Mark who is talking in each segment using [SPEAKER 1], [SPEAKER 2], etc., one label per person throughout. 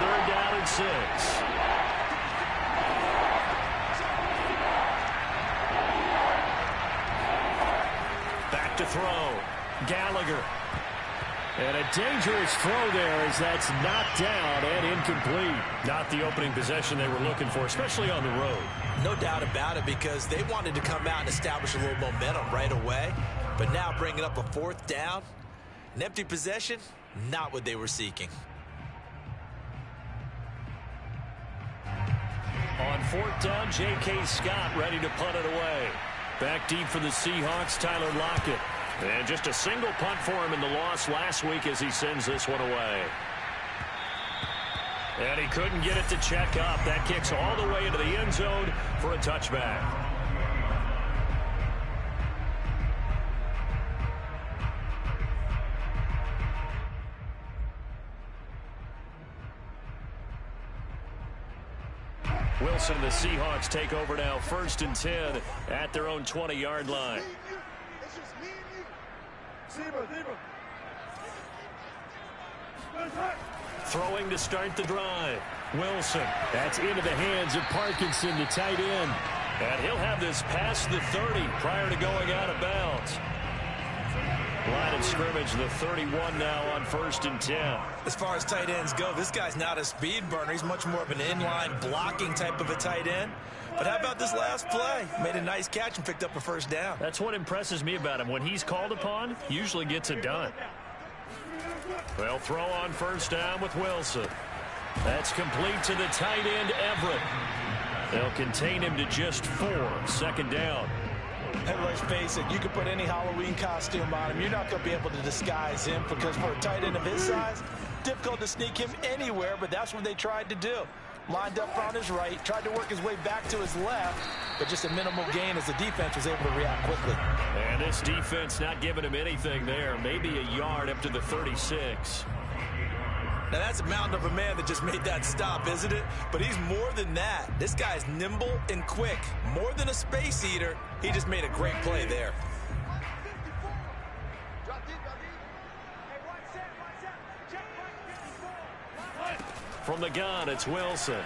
[SPEAKER 1] third down and 6. Back to throw. Gallagher. And a dangerous throw there as that's knocked down and incomplete. Not the opening possession they were looking for, especially on the road.
[SPEAKER 2] No doubt about it, because they wanted to come out and establish a little momentum right away. But now bringing up a fourth down, an empty possession, not what they were seeking.
[SPEAKER 1] On fourth down, J.K. Scott ready to punt it away. Back deep for the Seahawks, Tyler Lockett. And just a single punt for him in the loss last week as he sends this one away. And he couldn't get it to check up. That kicks all the way into the end zone for a touchback. Wilson and the Seahawks take over now, 1st and 10 at their own 20-yard line. Throwing to start the drive. Wilson. That's into the hands of Parkinson, the tight end. And he'll have this past the 30 prior to going out of bounds. Line of scrimmage, the 31 now on 1st and 10.
[SPEAKER 2] As far as tight ends go, this guy's not a speed burner. He's much more of an inline blocking type of a tight end. But how about this last play? Made a nice catch and picked up a first down.
[SPEAKER 1] That's what impresses me about him. When he's called upon, usually gets it done. Well, throw on 1st down with Wilson. That's complete to the tight end, Everett. They'll contain him to just 4. 2nd down.
[SPEAKER 3] And let's face it, you can put any Halloween costume on him. You're not going to be able to disguise him, because for a tight end of his size, difficult to sneak him anywhere, but that's what they tried to do. Lined up on his right, tried to work his way back to his left, but just a minimal gain as the defense was able to react quickly.
[SPEAKER 1] And this defense not giving him anything there. Maybe a yard up to the 36.
[SPEAKER 2] Now that's a mountain of a man that just made that stop, isn't it? But he's more than that. This guy's nimble and quick. More than a space eater, he just made a great play there.
[SPEAKER 1] From the gun, it's Wilson.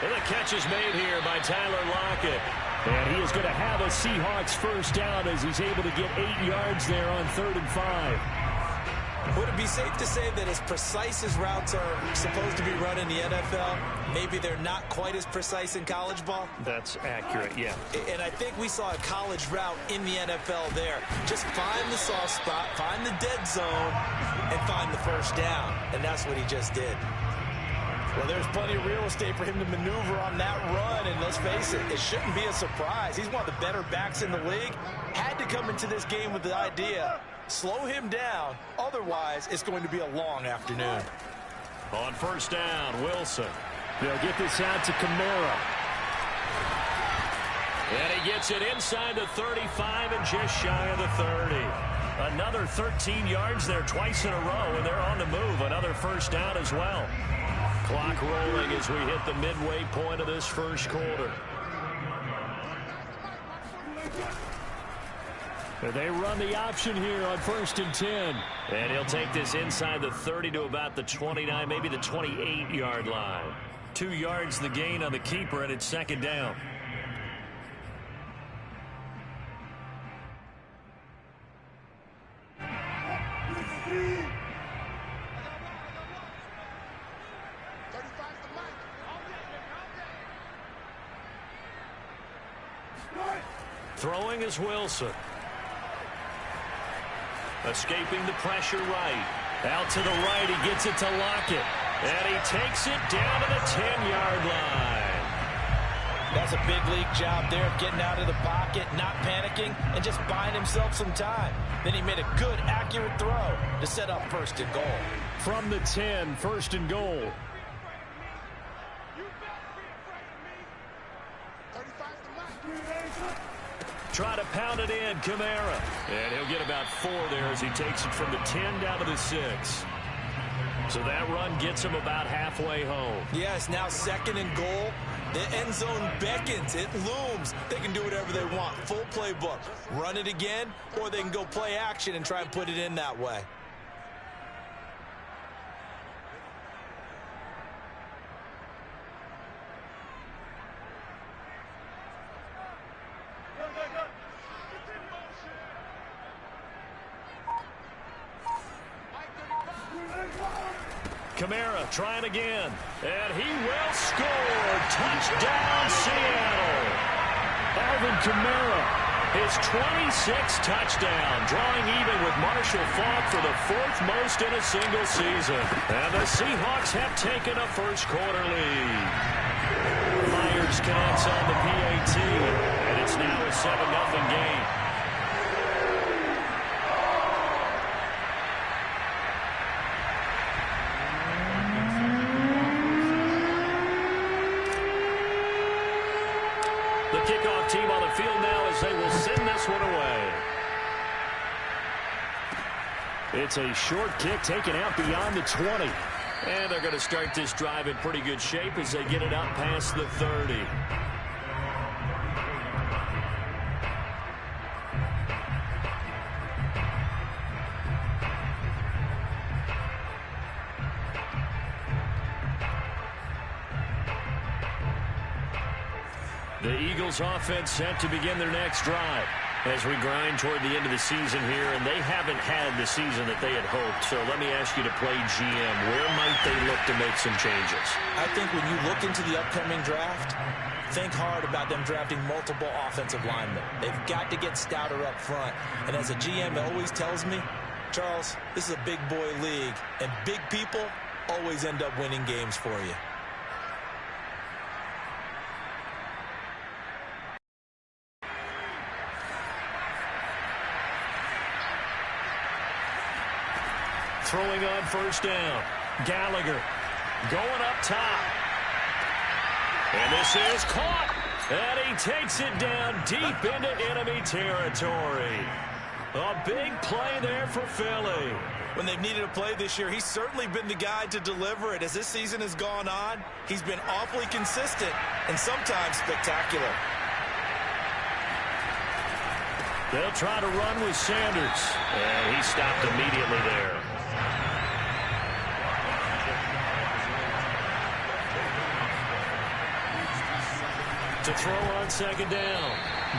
[SPEAKER 1] And the catch is made here by Tyler Lockett. And he is going to have a Seahawks 1st down as he's able to get 8 yards there on 3rd and 5.
[SPEAKER 2] Would it be safe to say that as precise as routes are supposed to be run in the NFL, maybe they're not quite as precise in college ball?
[SPEAKER 1] That's accurate, yeah.
[SPEAKER 2] And I think we saw a college route in the NFL there. Just find the soft spot, find the dead zone, and find the 1st down. And that's what he just did.
[SPEAKER 3] Well, there's plenty of real estate for him to maneuver on that run, and let's face it, it shouldn't be a surprise. He's one of the better backs in the league. Had to come into this game with the idea, slow him down, otherwise it's going to be a long afternoon.
[SPEAKER 1] On 1st down, Wilson. They'll get this out to Kamara. And he gets it inside the 35 and just shy of the 30. Another 13 yards there twice in a row, and they're on the move. Another 1st down as well. Clock rolling as we hit the midway point of this 1st quarter. And they run the option here on 1st and 10. And he'll take this inside the 30 to about the 29, maybe the 28-yard line. 2 yards the gain on the keeper, and it's 2nd down. Throwing is Wilson. Escaping the pressure right. Out to the right, he gets it to Lockett. And he takes it down to the 10-yard line.
[SPEAKER 3] That's a big league job there of getting out of the pocket, not panicking, and just buying himself some time. Then he made a good, accurate throw to set up 1st and goal.
[SPEAKER 1] From the 10, 1st and goal. Try to pound it in, Kamara. And he'll get about 4 there as he takes it from the 10 down to the 6. So that run gets him about halfway home.
[SPEAKER 2] Yes, now 2nd and goal. The end zone beckons. It looms. They can do whatever they want. Full playbook. Run it again, or they can go play action and try and put it in that way.
[SPEAKER 1] Kamara trying again. And he will score. Touchdown, Seattle. Alvin Kamara, his 26th touchdown, drawing even with Marshall Faulk for the 4th most in a single season. And the Seahawks have taken a first-quarter lead. Myers connects on the PAT, and it's now a 7-0 game. The kickoff team on the field now as they will send this one away. It's a short kick taken out beyond the 20. And they're going to start this drive in pretty good shape as they get it out past the 30. The Eagles offense set to begin their next drive as we grind toward the end of the season here, and they haven't had the season that they had hoped. So let me ask you to play GM. Where might they look to make some changes?
[SPEAKER 3] I think when you look into the upcoming draft, think hard about them drafting multiple offensive linemen. They've got to get stouter up front. And as a GM, it always tells me, Charles, this is a big boy league, and big people always end up winning games for you.
[SPEAKER 1] Throwing on first down. Gallagher going up top. And this is caught. And he takes it down deep into enemy territory. A big play there for Philly.
[SPEAKER 2] When they've needed a play this year, he's certainly been the guy to deliver it. As this season has gone on, he's been awfully consistent and sometimes spectacular.
[SPEAKER 1] They'll try to run with Sanders. And he stopped immediately there. To throw on second down.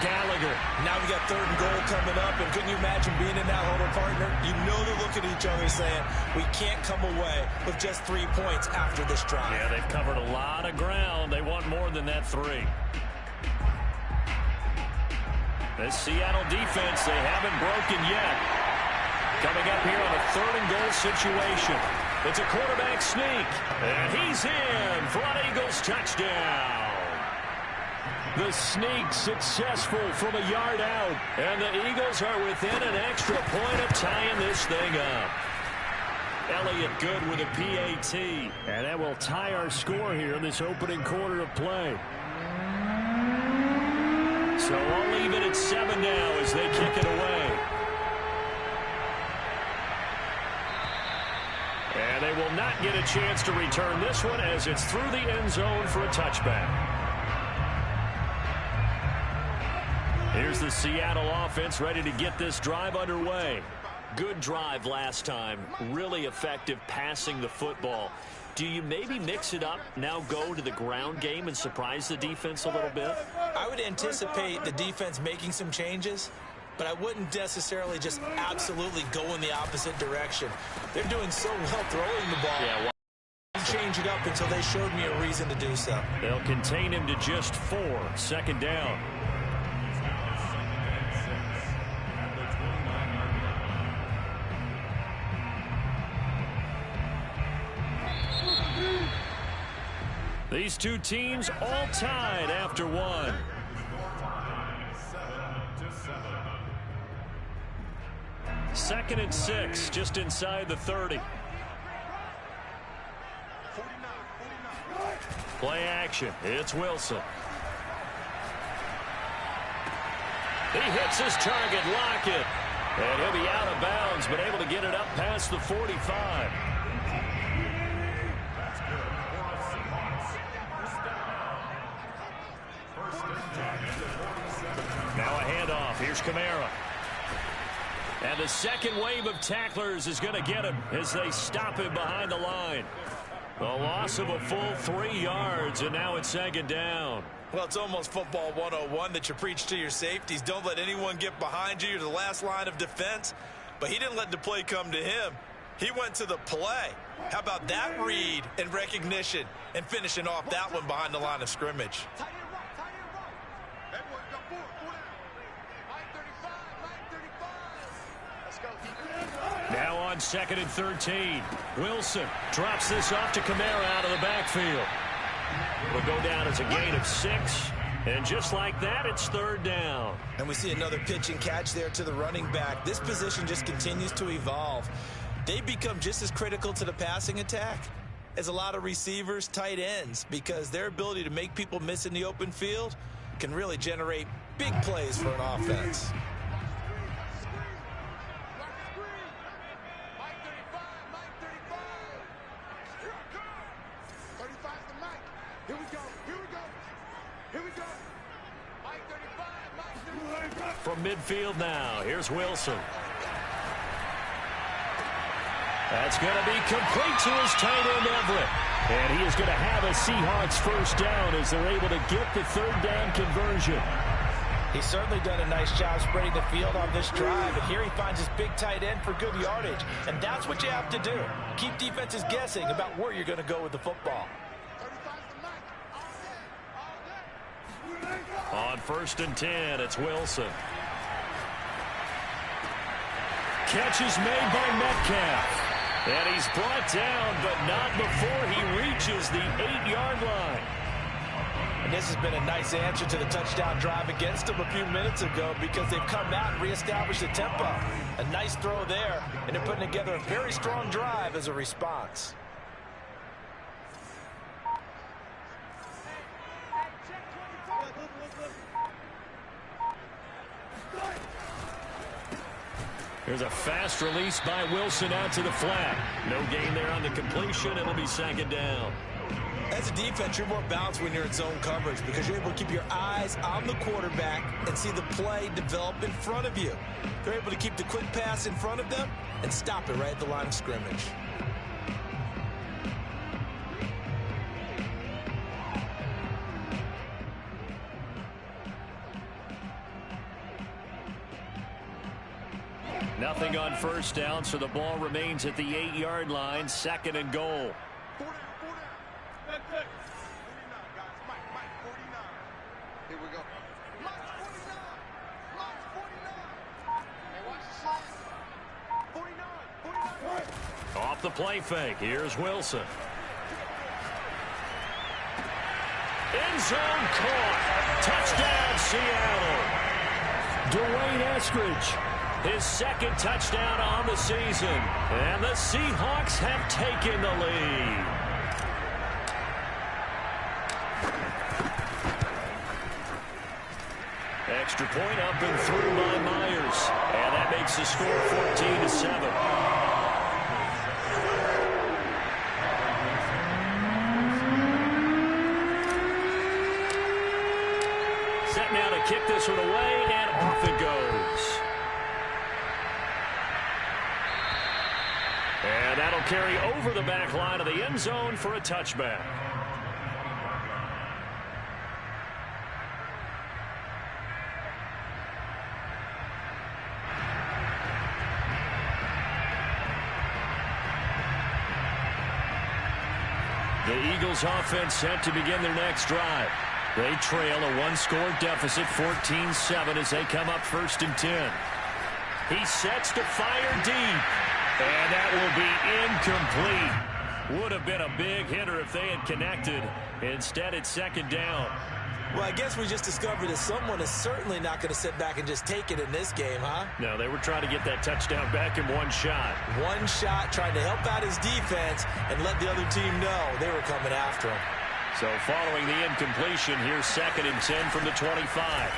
[SPEAKER 1] Gallagher.
[SPEAKER 2] Now we got 3rd and goal coming up, and couldn't you imagine being in that huddle, partner? You know they're looking at each other saying, we can't come away with just 3 points after this drive.
[SPEAKER 1] Yeah, they've covered a lot of ground. They want more than that 3. This Seattle defense, they haven't broken yet. Coming up here on a 3rd and goal situation. It's a quarterback sneak, and he's in for an Eagles touchdown. The sneak successful from a yard out. And the Eagles are within an extra point of tying this thing up. Elliott good with a PAT. And that will tie our score here in this opening quarter of play. So I'll leave it at 7 now as they kick it away. And they will not get a chance to return this one as it's through the end zone for a touchback. Here's the Seattle offense ready to get this drive underway. Good drive last time. Really effective passing the football. Do you maybe mix it up, now go to the ground game and surprise the defense a little bit?
[SPEAKER 3] I would anticipate the defense making some changes, but I wouldn't necessarily just absolutely go in the opposite direction. They're doing so well throwing the ball.
[SPEAKER 1] Yeah,
[SPEAKER 3] change it up until they showed me a reason to do so.
[SPEAKER 1] They'll contain him to just 4. 2nd down. These two teams all tied after 1. Second and 6, just inside the 30. Play action. It's Wilson. He hits his target, Lockett. And he'll be out of bounds, but able to get it up past the 45. Now a handoff. Here's Kamara. And the second wave of tacklers is going to get him as they stop him behind the line. A loss of a full 3 yards, and now it's 2nd down.
[SPEAKER 2] Well, it's almost football 101 that you preach to your safeties. Don't let anyone get behind you. You're the last line of defense. But he didn't let the play come to him. He went to the play. How about that read and recognition and finishing off that one behind the line of scrimmage?
[SPEAKER 1] Now on 2nd and 13. Wilson drops this off to Kamara out of the backfield. It'll go down as a gain of 6. And just like that, it's 3rd down.
[SPEAKER 2] And we see another pitch and catch there to the running back. This position just continues to evolve. They become just as critical to the passing attack as a lot of receivers, tight ends, because their ability to make people miss in the open field can really generate big plays for an offense.
[SPEAKER 1] From midfield now, here's Wilson. That's going to be complete to his tight end, Everett. And he is going to have a Seahawks first down as they're able to get the 3rd down conversion.
[SPEAKER 3] He's certainly done a nice job spreading the field on this drive, and here he finds his big tight end for good yardage. And that's what you have to do. Keep defenses guessing about where you're going to go with the football.
[SPEAKER 1] On 1st and 10, it's Wilson. Catch is made by Metcalf. And he's brought down, but not before he reaches the 8-yard line.
[SPEAKER 3] And this has been a nice answer to the touchdown drive against them a few minutes ago because they've come out and reestablished the tempo. A nice throw there, and they're putting together a very strong drive as a response.
[SPEAKER 1] Here's a fast release by Wilson out to the flat. No gain there on the completion. It'll be 2nd down.
[SPEAKER 2] As a defense, you're more balanced when you're in zone coverage because you're able to keep your eyes on the quarterback and see the play develop in front of you. They're able to keep the quick pass in front of them and stop it right at the line of scrimmage.
[SPEAKER 1] Nothing on 1st down, so the ball remains at the 8-yard line. 2nd and goal.
[SPEAKER 4] Here we go.
[SPEAKER 1] Off the play fake. Here's Wilson. End zone caught. Touchdown, Seattle. Dwayne Eskridge. His 2nd touchdown on the season. And the Seahawks have taken the lead. Extra point up and through by Myers. And that makes the score 14-7. Set now to kick this one away, and off it goes. And that'll carry over the back line of the end zone for a touchback. The Eagles offense set to begin their next drive. They trail a 1-score deficit, 14-7, as they come up 1st and 10. He sets to fire deep. And that will be incomplete. Would have been a big hitter if they had connected. Instead, it's 2nd down.
[SPEAKER 2] Well, I guess we just discovered that someone is certainly not going to sit back and just take it in this game, huh?
[SPEAKER 1] No, they were trying to get that touchdown back in one shot.
[SPEAKER 2] One shot, trying to help out his defense and let the other team know they were coming after him.
[SPEAKER 1] So following the incompletion, here's 2nd and 10 from the 25.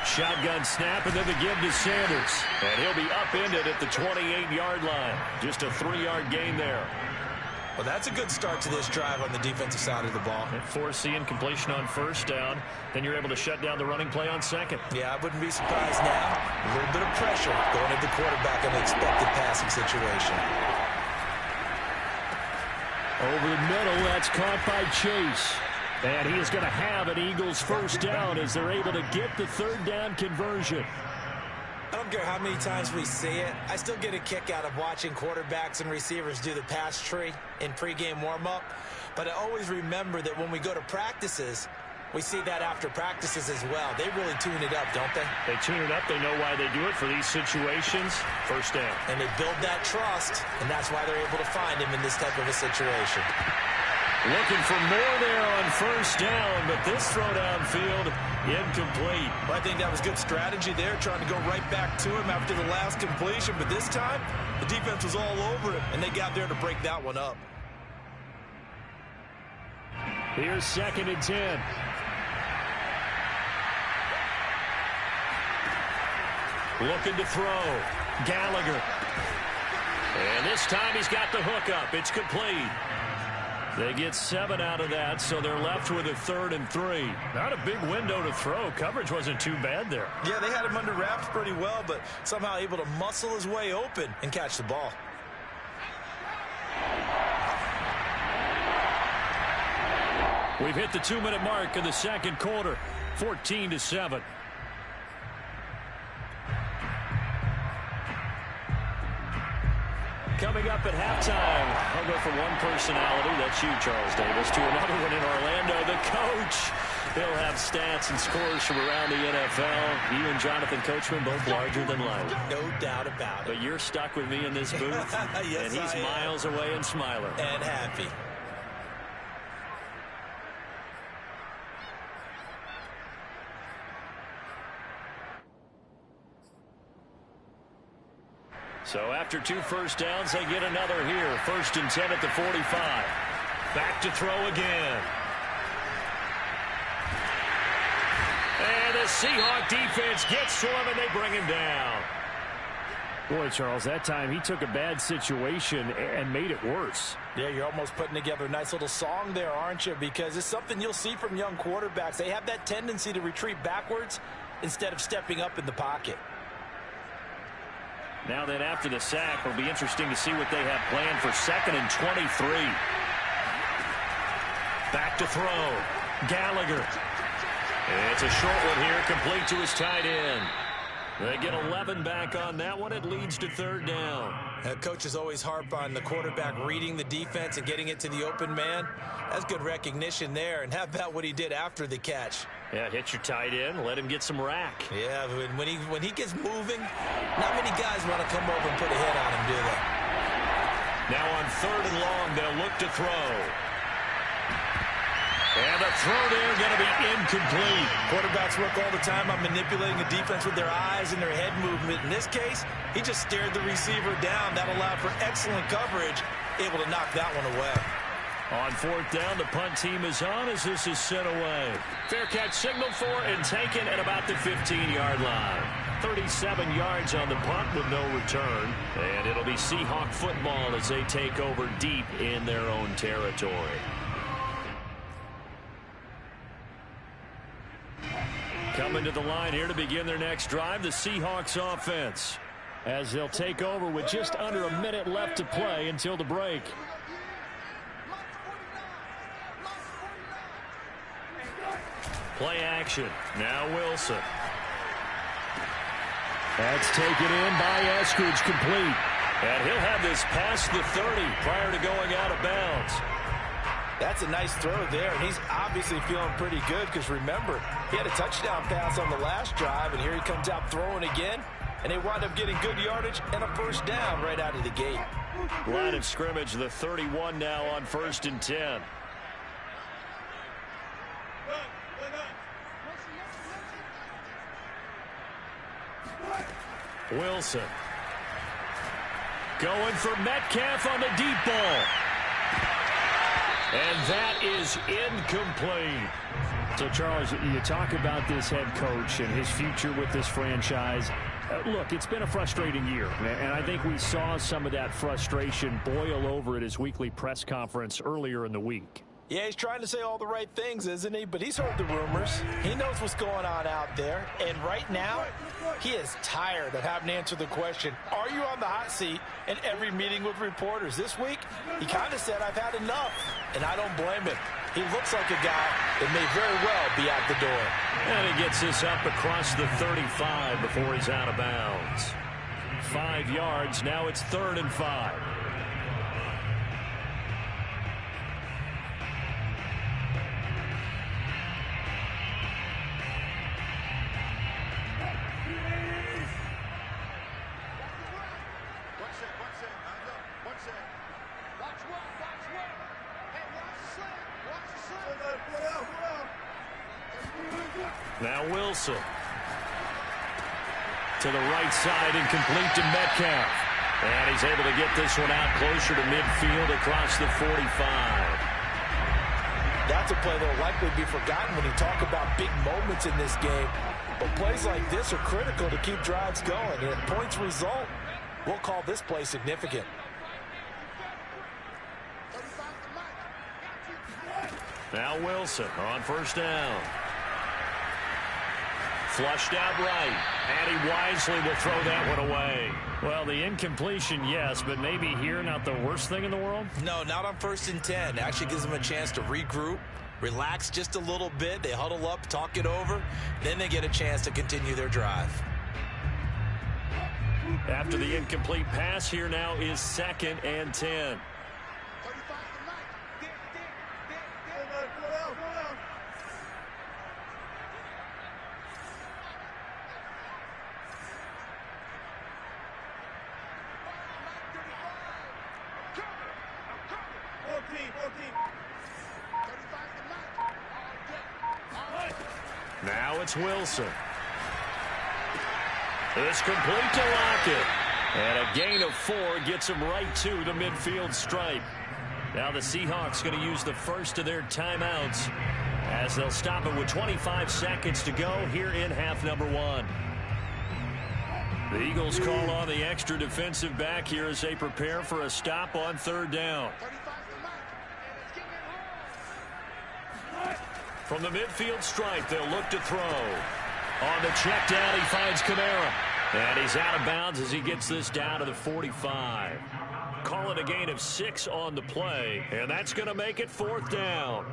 [SPEAKER 1] Shotgun snap and then the give to Sanders. And he'll be upended at the 28-yard line. Just a 3-yard gain there.
[SPEAKER 2] Well, that's a good start to this drive on the defensive side of the ball.
[SPEAKER 1] Force the incompletion on 1st down. Then you're able to shut down the running play on 2nd.
[SPEAKER 2] Yeah, I wouldn't be surprised now. A little bit of pressure going at the quarterback in the expected passing situation.
[SPEAKER 1] Over the middle, that's caught by Chase. And he is going to have an Eagles first down as they're able to get the 3rd down conversion.
[SPEAKER 2] I don't care how many times we see it. I still get a kick out of watching quarterbacks and receivers do the pass tree in pregame warm-up. But I always remember that when we go to practices, we see that after practices as well. They really tune it up, don't they?
[SPEAKER 1] They tune it up. They know why they do it for these situations. First down.
[SPEAKER 2] And they build that trust, and that's why they're able to find him in this type of a situation.
[SPEAKER 1] Looking for more there on first down, but this throw downfield incomplete.
[SPEAKER 2] Well, I think that was good strategy there, trying to go right back to him after the last completion. But this time, the defense was all over him, and they got there to break that one up.
[SPEAKER 1] Here's 2nd and 10. Looking to throw. Gallagher. And this time he's got the hook up. It's complete. They get 7 out of that, so they're left with a 3rd and 3. Not a big window to throw. Coverage wasn't too bad there.
[SPEAKER 2] Yeah, they had him under wraps pretty well, but somehow able to muscle his way open and catch the ball.
[SPEAKER 1] We've hit the 2-minute mark of the second quarter. 14-7. Coming up at halftime, I'll go from one personality, that's you, Charles Davis, to another one in Orlando, the coach. He'll have stats and scores from around the NFL. You and Jonathan Coachman both larger than life.
[SPEAKER 2] No doubt about it.
[SPEAKER 1] But you're stuck with me in this booth,
[SPEAKER 2] yes,
[SPEAKER 1] and he's miles away and smiling.
[SPEAKER 2] And happy.
[SPEAKER 1] So after 2 first downs, they get another here. 1st and 10 at the 45. Back to throw again. And the Seahawk defense gets to him, and they bring him down. Boy, Charles, that time he took a bad situation and made it worse.
[SPEAKER 3] Yeah, you're almost putting together a nice little song there, aren't you? Because it's something you'll see from young quarterbacks. They have that tendency to retreat backwards instead of stepping up in the pocket.
[SPEAKER 1] Now then, after the sack, it'll be interesting to see what they have planned for 2nd and 23. Back to throw. Gallagher. It's a short one here, complete to his tight end. They get 11 back on that one. It leads to 3rd down.
[SPEAKER 2] Coaches always harp on the quarterback reading the defense and getting it to the open man. That's good recognition there. And how about what he did after the catch?
[SPEAKER 1] Yeah, hit your tight end, let him get some rack.
[SPEAKER 2] Yeah, when he gets moving, not many guys want to come over and put a hit on him, do they?
[SPEAKER 1] Now on 3rd and long, they'll look to throw. And the throw there going to be incomplete.
[SPEAKER 2] Quarterbacks work all the time on manipulating the defense with their eyes and their head movement. In this case, he just stared the receiver down. That allowed for excellent coverage, able to knock that one away.
[SPEAKER 1] On 4th down, the punt team is on as this is sent away. Fair catch signaled for and taken at about the 15-yard line. 37 yards on the punt with no return. And it'll be Seahawk football as they take over deep in their own territory. Coming to the line here to begin their next drive, the Seahawks offense, as they'll take over with just under a minute left to play until the break. Play action. Now Wilson. That's taken in by Eskridge, complete. And he'll have this past the 30 prior to going out of bounds.
[SPEAKER 3] That's a nice throw there, and he's obviously feeling pretty good because, remember, he had a touchdown pass on the last drive, and here he comes out throwing again, and they wind up getting good yardage and a 1st down right out of the gate.
[SPEAKER 1] Line of scrimmage, the 31 now on 1st and 10. Wilson. Going for Metcalf on the deep ball. And that is incomplete. So, Charles, you talk about this head coach and his future with this franchise. Look, it's been a frustrating year, and I think we saw some of that frustration boil over at his weekly press conference earlier in the week.
[SPEAKER 3] Yeah, he's trying to say all the right things, isn't he? But he's heard the rumors. He knows what's going on out there. And right now, he is tired of having to answer the question, are you on the hot seat in every meeting with reporters? This week, he kind of said, I've had enough. And I don't blame him. He looks like a guy that may very well be out the door.
[SPEAKER 1] And he gets this up across the 35 before he's out of bounds. 5 yards. Now it's 3rd and 5. Now Wilson. To the right side, incomplete to Metcalf. And he's able to get this one out closer to midfield across the 45.
[SPEAKER 3] That's a play that will likely be forgotten when you talk about big moments in this game. But plays like this are critical to keep drives going. And if points result, we'll call this play significant.
[SPEAKER 1] Now Wilson on 1st down. Flushed out right, and he wisely will throw that one away. Well, the incompletion, yes, but maybe here not the worst thing in the world?
[SPEAKER 2] No, not on 1st and 10. Actually gives them a chance to regroup, relax just a little bit. They huddle up, talk it over, then they get a chance to continue their drive.
[SPEAKER 1] After the incomplete pass, here now is 2nd and 10.
[SPEAKER 2] Now
[SPEAKER 1] it's Wilson. It's complete to Lockett. And a gain of 4 gets him right to the midfield stripe. Now the Seahawks going to use the first of their timeouts as they'll stop it with 25 seconds to go here in half number 1. The Eagles call on the extra defensive back here as they prepare for a stop on 3rd down. From the midfield stripe, they'll look to throw. On the check down, he finds Kamara. And he's out of bounds as he gets this down to the 45. Call it a gain of 6 on the play, and that's going to make it 4th down.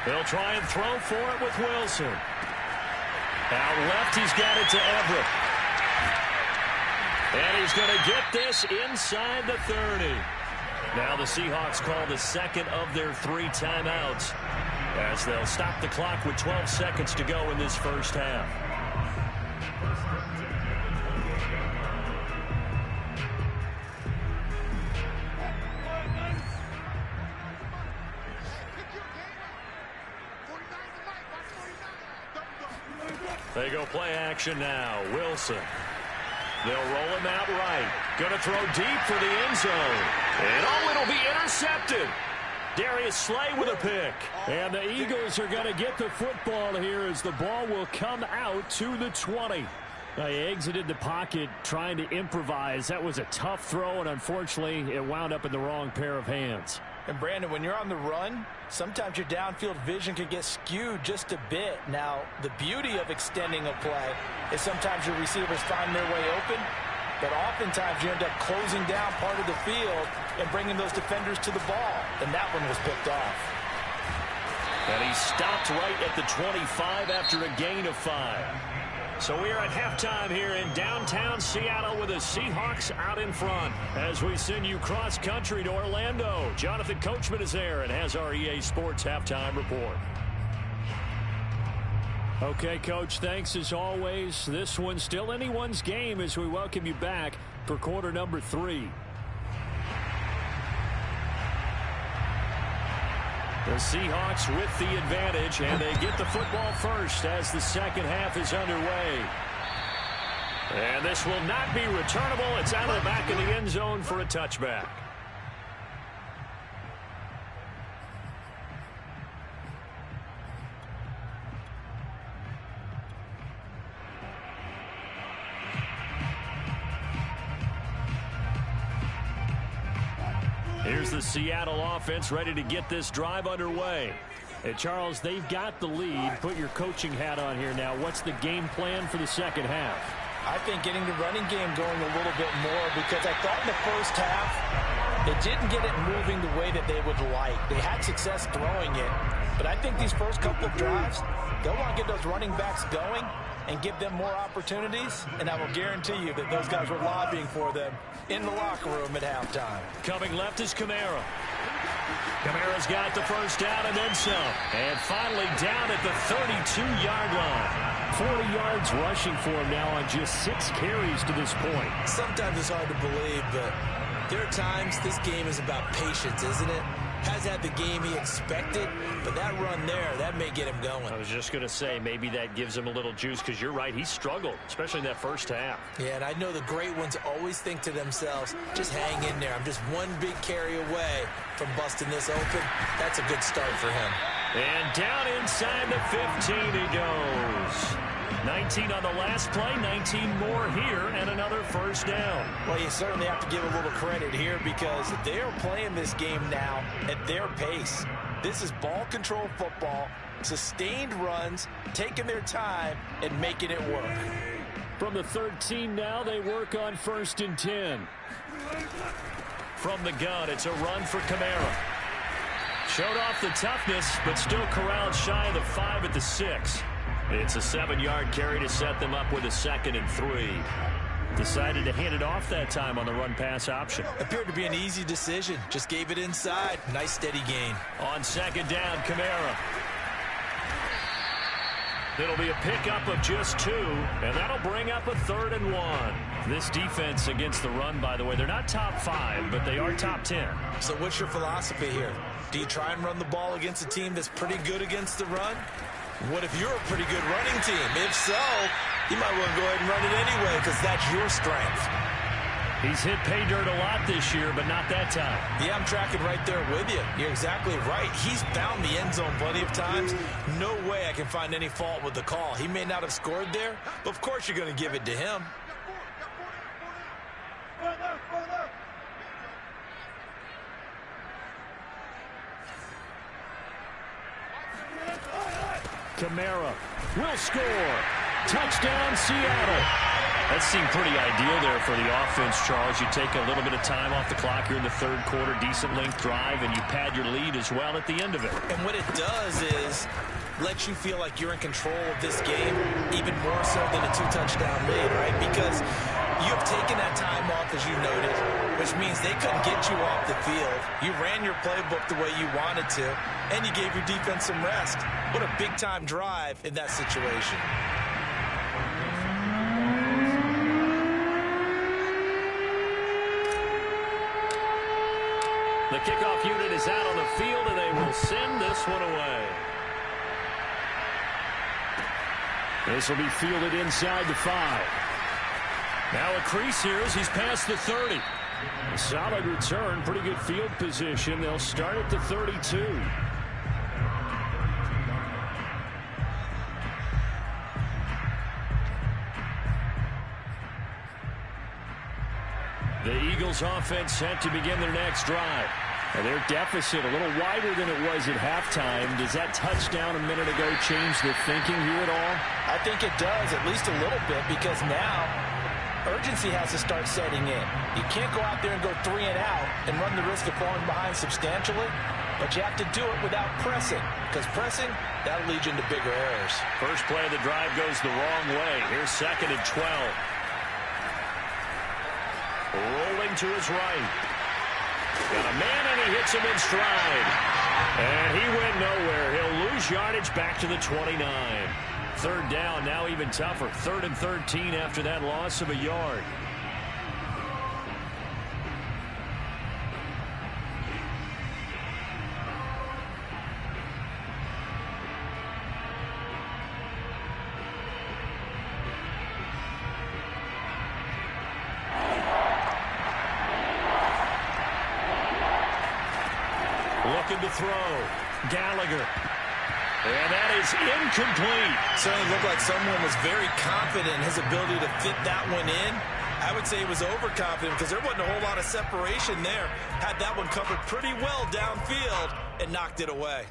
[SPEAKER 1] They'll try and throw for it with Wilson. Out left, he's got it to Everett. And he's going to get this inside the 30. Now the Seahawks call the second of their 3 timeouts as they'll stop the clock with 12 seconds to go in this first half. They go play action now. Wilson. They'll roll him out right. Going to throw deep for the end zone. And it'll be intercepted. Darius Slay with a pick.
[SPEAKER 5] And the Eagles are going to get the football here as the ball will come out to the 20. They exited the pocket trying to improvise. That was a tough throw, and unfortunately, it wound up in the wrong pair of hands.
[SPEAKER 3] And Brandon, when you're on the run, sometimes your downfield vision can get skewed just a bit. Now, the beauty of extending a play is sometimes your receivers find their way open, but oftentimes you end up closing down part of the field and bringing those defenders to the ball. And that one was picked off.
[SPEAKER 1] And he stopped right at the 25 after a gain of 5. So we are at halftime here in downtown Seattle with the Seahawks out in front. As we send you cross-country to Orlando, Jonathan Coachman is there and has our EA Sports halftime report.
[SPEAKER 5] Okay, Coach, thanks as always. This one's still anyone's game as we welcome you back for quarter number 3.
[SPEAKER 1] The Seahawks with the advantage, and they get the football first as the second half is underway. And this will not be returnable. It's out of the back of the end zone for a touchback. Here's the Seattle offense ready to get this drive underway.
[SPEAKER 5] Hey, Charles, they've got the lead. Put your coaching hat on here now. What's the game plan for the second half?
[SPEAKER 3] I think getting the running game going a little bit more, because I thought in the first half they didn't get it moving the way that they would like. They had success throwing it, but I think these first couple of drives, they'll want to get those running backs going and give them more opportunities, and I will guarantee you that those guys were lobbying for them in the locker room at halftime.
[SPEAKER 1] Coming left is Kamara. Kamara's got the first down and then some. And finally down at the 32-yard line. 40 yards rushing for him now on just 6 carries to this point.
[SPEAKER 2] Sometimes it's hard to believe, but there are times this game is about patience, isn't it? Has had the game he expected, but that run there, that may get him going.
[SPEAKER 1] I was just going to say, maybe that gives him a little juice, because you're right, he struggled, especially in that first half.
[SPEAKER 2] Yeah, and I know the great ones always think to themselves, just hang in there. I'm just one big carry away from busting this open. That's a good start for him.
[SPEAKER 1] And down inside the 15 he goes. 19 on the last play, 19 more here, and another first down.
[SPEAKER 3] Well, you certainly have to give a little credit here, because they're playing this game now at their pace. This is ball control football, sustained runs, taking their time, and making it work.
[SPEAKER 5] From the 13 now, they work on 1st and 10.
[SPEAKER 1] From the gun, it's a run for Kamara. Showed off the toughness, but still corralled shy of the 5 at the 6. It's a 7-yard carry to set them up with a 2nd and 3. Decided to hand it off that time on the run-pass option.
[SPEAKER 2] Appeared to be an easy decision. Just gave it inside. Nice steady gain.
[SPEAKER 1] On 2nd down, Kamara. It'll be a pickup of just 2, and that'll bring up a 3rd and 1. This defense against the run, by the way, they're not top 5, but they are top 10.
[SPEAKER 2] So what's your philosophy here? Do you try and run the ball against a team that's pretty good against the run? What if you're a pretty good running team? If so, you might want to go ahead and run it anyway, because that's your strength.
[SPEAKER 1] He's hit pay dirt a lot this year, but not that time.
[SPEAKER 2] Yeah, I'm tracking right there with you. You're exactly right. He's found the end zone plenty of times. No way I can find any fault with the call. He may not have scored there, but of course you're going to give it to him.
[SPEAKER 5] Kamara will score. Touchdown, Seattle.
[SPEAKER 1] That seemed pretty ideal there for the offense, Charles. You take a little bit of time off the clock here in the 3rd quarter, decent length drive, and you pad your lead as well at the end of it.
[SPEAKER 2] And what it does is let you feel like you're in control of this game, even more so than a 2-touchdown lead, right? Because you have taken that time off, as you noted, which means they couldn't get you off the field. You ran your playbook the way you wanted to, and you gave your defense some rest. What a big-time drive in that situation.
[SPEAKER 1] The kickoff unit is out on the field, and they will send this one away.
[SPEAKER 5] This will be fielded inside the 5.
[SPEAKER 1] Now a crease here as he's past the 30.
[SPEAKER 5] A solid return, pretty good field position. They'll start at the 32.
[SPEAKER 1] The Eagles offense set to begin their next drive.
[SPEAKER 5] And their deficit a little wider than it was at halftime. Does that touchdown a minute ago change the thinking here at all?
[SPEAKER 3] I think it does, at least a little bit, because now urgency has to start setting in. You can't go out there and go 3 and out and run the risk of falling behind substantially, but you have to do it without pressing, because pressing, that'll lead you into bigger errors.
[SPEAKER 1] First play of the drive goes the wrong way. Here's 2nd and 12. Rolling to his right. Got a man, and he hits him in stride. And he went nowhere. He'll lose yardage back to the 29. 3rd down, now even tougher. 3rd and 13 after that loss of a yard. Looking to throw. Gallagher. And that is incomplete.
[SPEAKER 2] Certainly looked like someone was very confident in his ability to fit that one in. I would say he was overconfident because there wasn't a whole lot of separation there. Had that one covered pretty well downfield and knocked it away.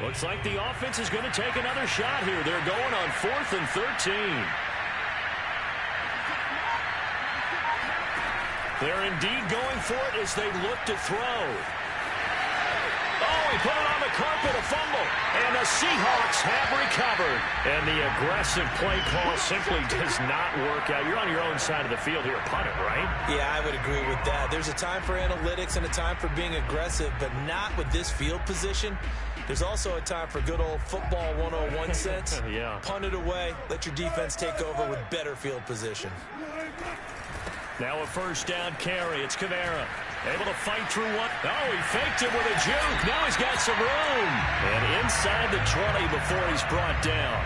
[SPEAKER 5] Looks like the offense is going to take another shot here. They're going on 4th and 13. They're indeed going for it as they look to throw. Oh, he put it on the carpet, a fumble. And the Seahawks have recovered. And the aggressive play call simply does not work out. You're on your own side of the field here, punt it, right?
[SPEAKER 2] Yeah, I would agree with that. There's a time for analytics and a time for being aggressive, but not with this field position. There's also a time for good old football 101 sense.
[SPEAKER 5] Yeah.
[SPEAKER 2] Punt it away. Let your defense take over with better field position.
[SPEAKER 5] Now a first down carry. It's Kamara. Able to fight through one. Oh, he faked it with a juke. Now he's got some room. And inside the 20 before he's brought down.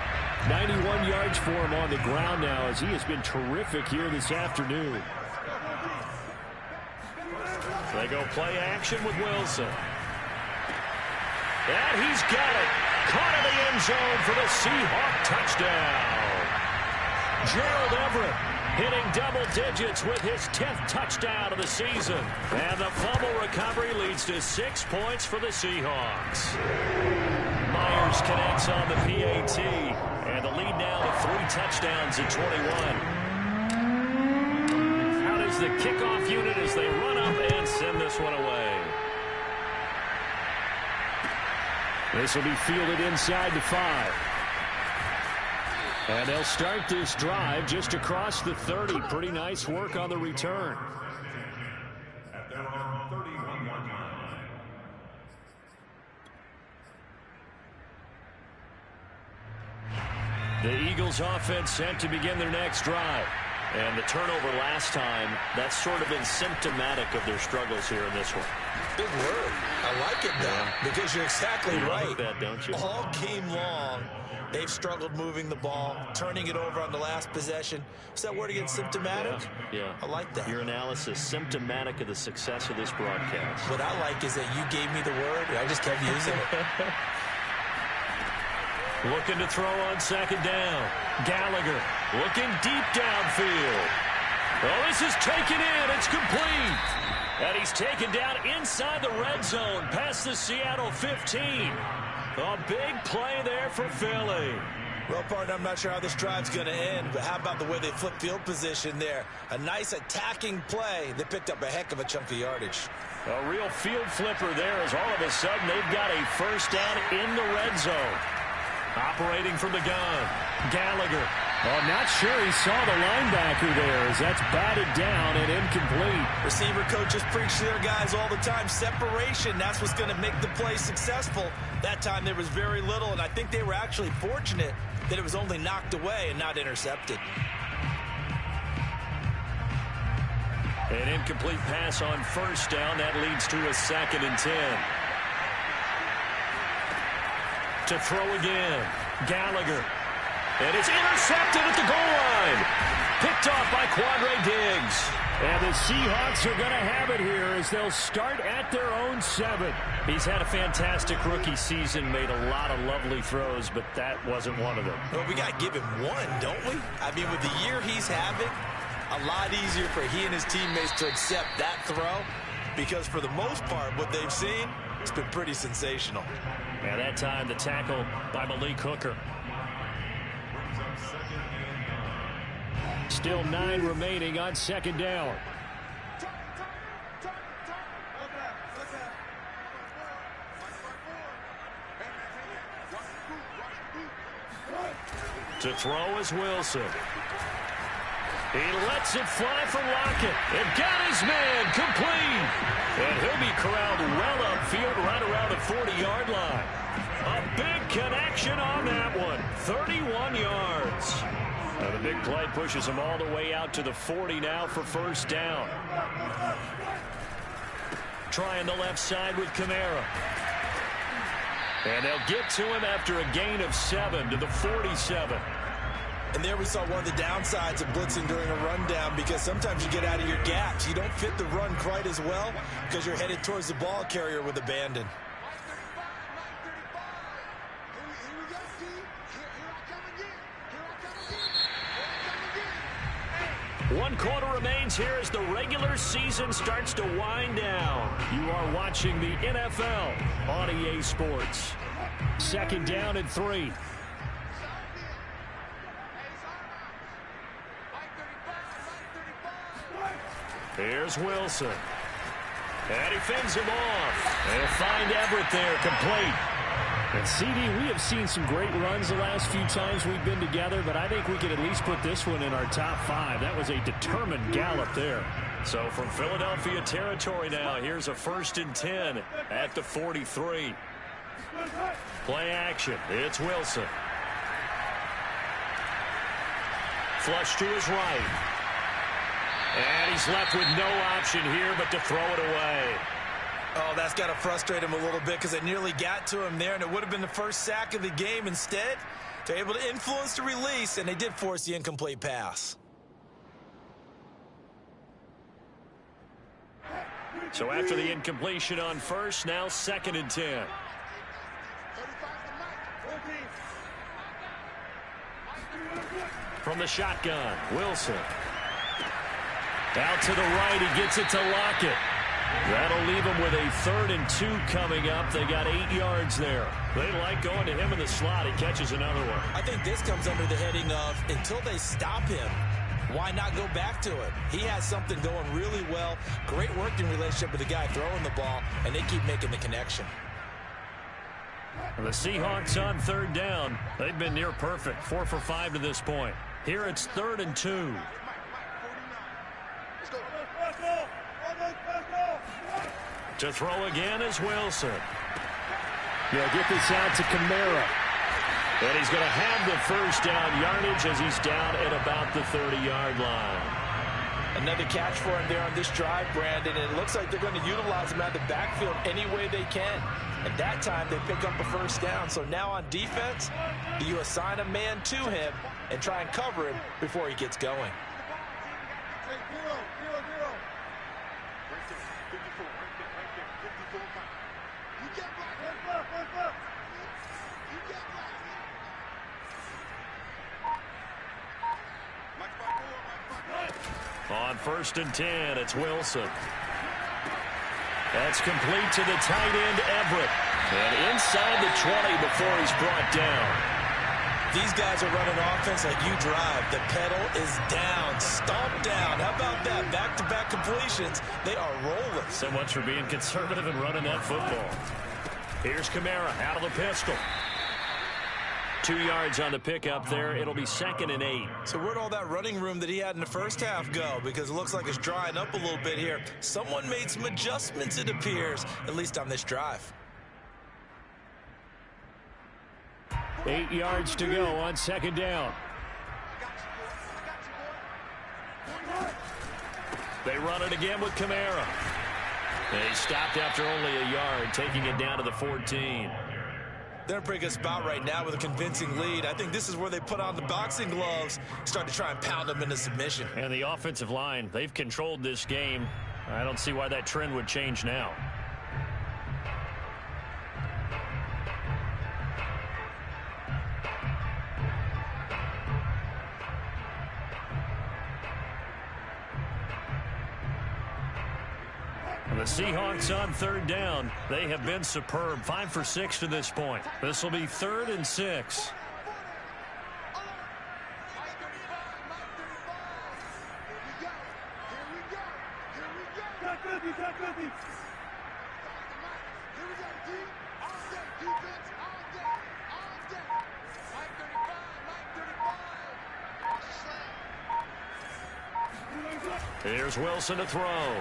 [SPEAKER 5] 91 yards for him on the ground now as he has been terrific here this afternoon. They go play action with Wilson. And he's got it. Caught in the end zone for the Seahawk touchdown. Gerald Everett hitting double digits with his 10th touchdown of the season. And the fumble recovery leads to 6 points for the Seahawks. Myers connects on the PAT. And the lead now to 3 touchdowns at 21. Out is the kickoff unit as they run up and send this one away. This will be fielded inside the 5. And they'll start this drive just across the 30. Pretty nice work on the return. The Eagles offense set to begin their next drive. And the turnover last time, that's sort of been symptomatic of their struggles here in this one.
[SPEAKER 2] Big word. I like it, though, because you're exactly right.
[SPEAKER 5] Like that, don't you?
[SPEAKER 2] All game long, they've struggled moving the ball, turning it over on the last possession. Is that word again, symptomatic?
[SPEAKER 5] Yeah.
[SPEAKER 2] I like that.
[SPEAKER 5] Your analysis, symptomatic of the success of this broadcast.
[SPEAKER 2] What I like is that you gave me the word, and I just kept using it.
[SPEAKER 5] Looking to throw on second down. Gallagher looking deep downfield. Oh, this is taken in. It's complete. And he's taken down inside the red zone past the Seattle 15. A big play there for Philly.
[SPEAKER 2] Well, partner, I'm not sure how this drive's going to end, but how about the way they flip field position there? A nice attacking play. They picked up a heck of a chunk of yardage.
[SPEAKER 5] A real field flipper there as all of a sudden they've got a first down in the red zone. Operating from the gun. Gallagher. Oh, not sure he saw the linebacker there as that's batted down and incomplete.
[SPEAKER 2] Receiver coaches preach to their guys all the time. Separation, that's what's going to make the play successful. That time there was very little, and I think they were actually fortunate that it was only knocked away and not intercepted.
[SPEAKER 5] An incomplete pass on first down. That leads to a 2nd and 10. To throw again. Gallagher. And it's intercepted at the goal line. Picked off by Quandre Diggs. And the Seahawks are going to have it here as they'll start at their own 7. He's had a fantastic rookie season, made a lot of lovely throws, but that wasn't one of them.
[SPEAKER 2] Well, we got to give him one, don't we? I mean, with the year he's having, a lot easier for he and his teammates to accept that throw because for the most part, what they've seen, it's been pretty sensational.
[SPEAKER 5] And that time, the tackle by Malik Hooker. Still 9 remaining on second down. To throw is Wilson. He lets it fly for Lockett. It got his man complete. And he'll be corralled well upfield right around the 40-yard line. A big connection on that one. 31 yards. Now the big play pushes him all the way out to the 40 now for first down. Trying the left side with Kamara. And they'll get to him after a gain of 7 to the 47.
[SPEAKER 2] And there we saw one of the downsides of blitzing during a rundown, because sometimes you get out of your gaps. You don't fit the run quite as well because you're headed towards the ball carrier with abandon.
[SPEAKER 5] One quarter remains here as the regular season starts to wind down. You are watching the NFL on EA Sports. Second down and 3. Here's Wilson. And he fends him off. They'll find Everett there, complete. And CD, we have seen some great runs the last few times we've been together, but I think we could at least put this one in our top 5. That was a determined gallop there.
[SPEAKER 1] So from Philadelphia territory now, here's a 1st and 10 at the 43. Play action. It's Wilson. Flush to his right. And he's left with no option here but to throw it away.
[SPEAKER 2] Oh, that's got to frustrate him a little bit because it nearly got to him there, and it would have been the first sack of the game. Instead, they're able to influence the release, and they did force the incomplete pass.
[SPEAKER 1] So after the incompletion on first, now 2nd and 10. From the shotgun, Wilson. Out to the right, he gets it to Lockett. That'll leave him with a 3rd and 2 coming up. They got 8 yards there. They like going to him in the slot. He catches another one.
[SPEAKER 2] I think this comes under the heading of, until they stop him, why not go back to it? He has something going really well. Great working relationship with the guy throwing the ball, and they keep making the connection.
[SPEAKER 5] And the Seahawks on 3rd down. They've been near perfect, 4 for 5 to this point. Here it's 3rd and 2. To throw again is Wilson. Yeah, get this out to Kamara.
[SPEAKER 1] And he's going to have the first down yardage as he's down at about the 30-yard line.
[SPEAKER 3] Another catch for him there on this drive, Brandon, and it looks like they're going to utilize him out of the backfield any way they can. At that time, they pick up a first down. So now on defense, you assign a man to him and try and cover him before he gets going.
[SPEAKER 1] On 1st and 10, it's Wilson. That's complete to the tight end, Everett. And inside the 20 before he's brought down.
[SPEAKER 2] These guys are running offense like you drive. The pedal is down, stomped down. How about that? Back-to-back completions. They are rolling.
[SPEAKER 1] So much for being conservative and running that football. Here's Kamara out of the pistol. 2 yards on the pickup there. It'll be 2nd and 8.
[SPEAKER 2] So where'd all that running room that he had in the first half go? Because it looks like it's drying up a little bit here. Someone made some adjustments, it appears, at least on this drive.
[SPEAKER 5] 8 yards to go on 2nd down.
[SPEAKER 1] They run it again with Kamara. They stopped after only a yard, taking it down to the 14.
[SPEAKER 2] They're in a pretty good spot right now with a convincing lead. I think this is where they put on the boxing gloves, start to try and pound them into submission.
[SPEAKER 1] And the offensive line, they've controlled this game. I don't see why that trend would change now. The Seahawks on 3rd down. They have been superb. 5 for 6 to this point. This will be 3rd and 6. Here's Wilson to throw.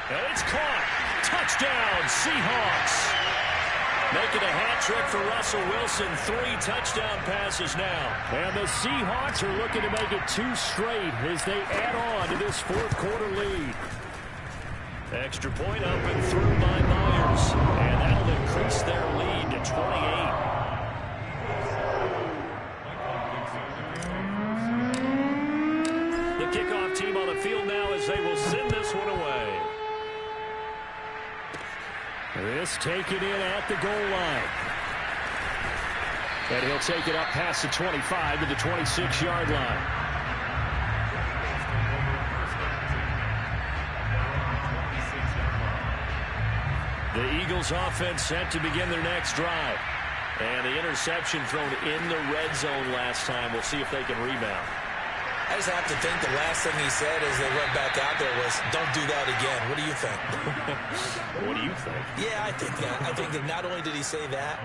[SPEAKER 1] And it's caught. Touchdown, Seahawks. Making a hat trick for Russell Wilson. 3 touchdown passes now.
[SPEAKER 5] And the Seahawks are looking to make it 2 straight as they add on to this 4th quarter lead.
[SPEAKER 1] Extra point up and through by Myers. And that'll increase their lead to 28. as they will send this one away.
[SPEAKER 5] This taken in at the goal line. And he'll take it up past the 25 to the 26-yard line. The Eagles offense set to begin their next drive. And the interception thrown in the red zone last time. We'll see if they can rebound.
[SPEAKER 2] I just have to think the last thing he said as they went back out there was, don't do that again. What do you think?
[SPEAKER 5] What do you think?
[SPEAKER 2] Yeah, I think that. I think that not only did he say that,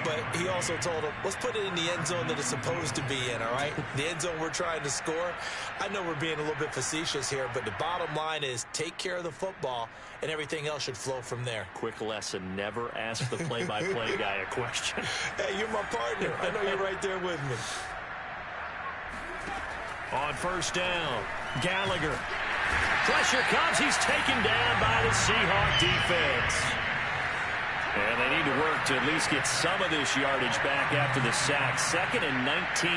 [SPEAKER 2] but he also told him, let's put it in the end zone that it's supposed to be in, all right? The end zone we're trying to score. I know we're being a little bit facetious here, but the bottom line is take care of the football, and everything else should flow from there.
[SPEAKER 5] Quick lesson, never ask the play-by-play guy a question.
[SPEAKER 2] Hey, you're my partner. I know you're right there with me.
[SPEAKER 1] On first down, Gallagher. Pressure comes. He's taken down by the Seahawk defense. And they need to work to at least get some of this yardage back after the sack. 2nd and 19.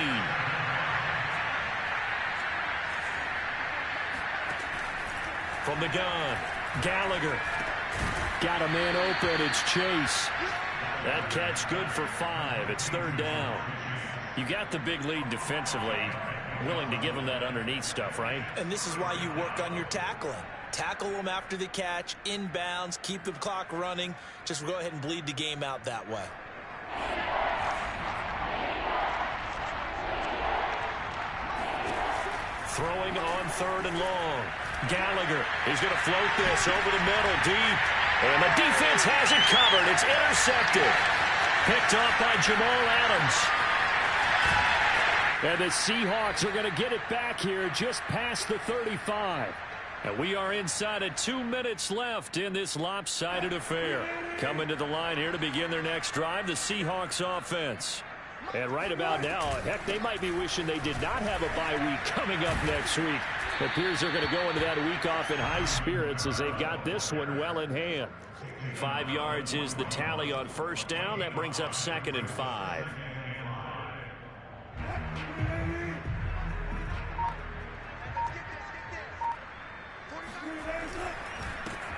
[SPEAKER 1] From the gun, Gallagher. Got a man open. It's Chase. That catch good for 5. It's 3rd down. You got the big lead defensively. Willing to give him that underneath stuff, right?
[SPEAKER 2] And this is why you work on your tackling. Tackle them after the catch, inbounds, keep the clock running. Just go ahead and bleed the game out that way.
[SPEAKER 1] Throwing on 3rd and long. Gallagher is going to float this over the middle deep. And the defense has it covered. It's intercepted. Picked up by Jamal Adams. And the Seahawks are going to get it back here just past the 35. And we are inside of 2 minutes left in this lopsided affair. Coming to the line here to begin their next drive, the Seahawks offense. And right about now, heck, they might be wishing they did not have a bye week coming up next week. It appears they're going to go into that week off in high spirits as they've got this one well in hand. 5 yards is the tally on first down. That brings up 2nd and 5.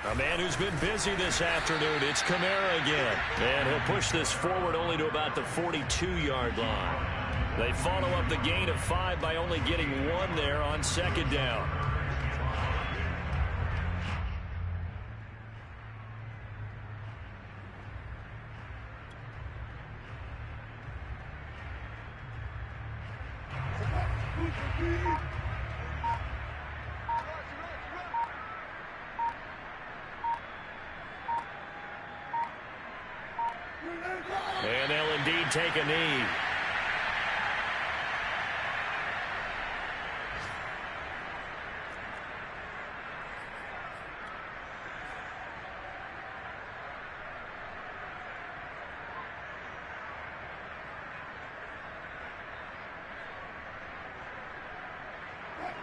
[SPEAKER 1] A man who's been busy this afternoon, it's Kamara again. And he'll push this forward only to about the 42-yard line. They follow up the gain of 5 by only getting 1 there on 2nd down. And they'll indeed take a knee.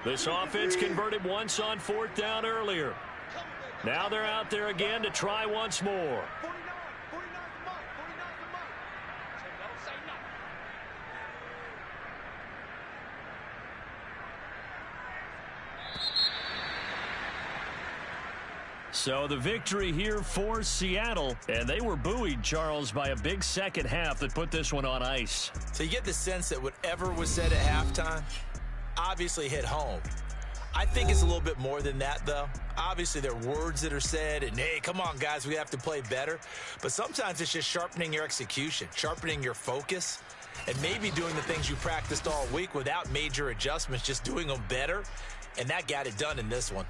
[SPEAKER 1] This offense converted once on 4th down earlier. Now they're out there again to try once more. So the victory here for Seattle, and they were buoyed, Charles, by a big second half that put this one on ice.
[SPEAKER 2] So you get the sense that whatever was said at halftime obviously hit home. I think it's a little bit more than that, though. Obviously, there are words that are said, and, hey, come on, guys, we have to play better. But sometimes it's just sharpening your execution, sharpening your focus, and maybe doing the things you practiced all week without major adjustments, just doing them better, and that got it done in this one.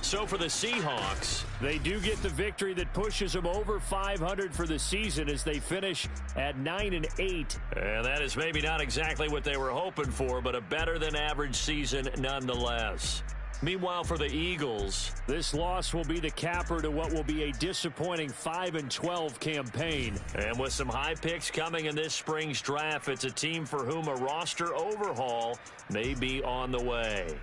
[SPEAKER 5] So for the Seahawks, they do get the victory that pushes them over 500 for the season as they finish at 9-8.
[SPEAKER 1] And that is maybe not exactly what they were hoping for, but a better than average season nonetheless.
[SPEAKER 5] Meanwhile, for the Eagles, this loss will be the capper to what will be a disappointing 5-12 campaign.
[SPEAKER 1] And with some high picks coming in this spring's draft, it's a team for whom a roster overhaul may be on the way.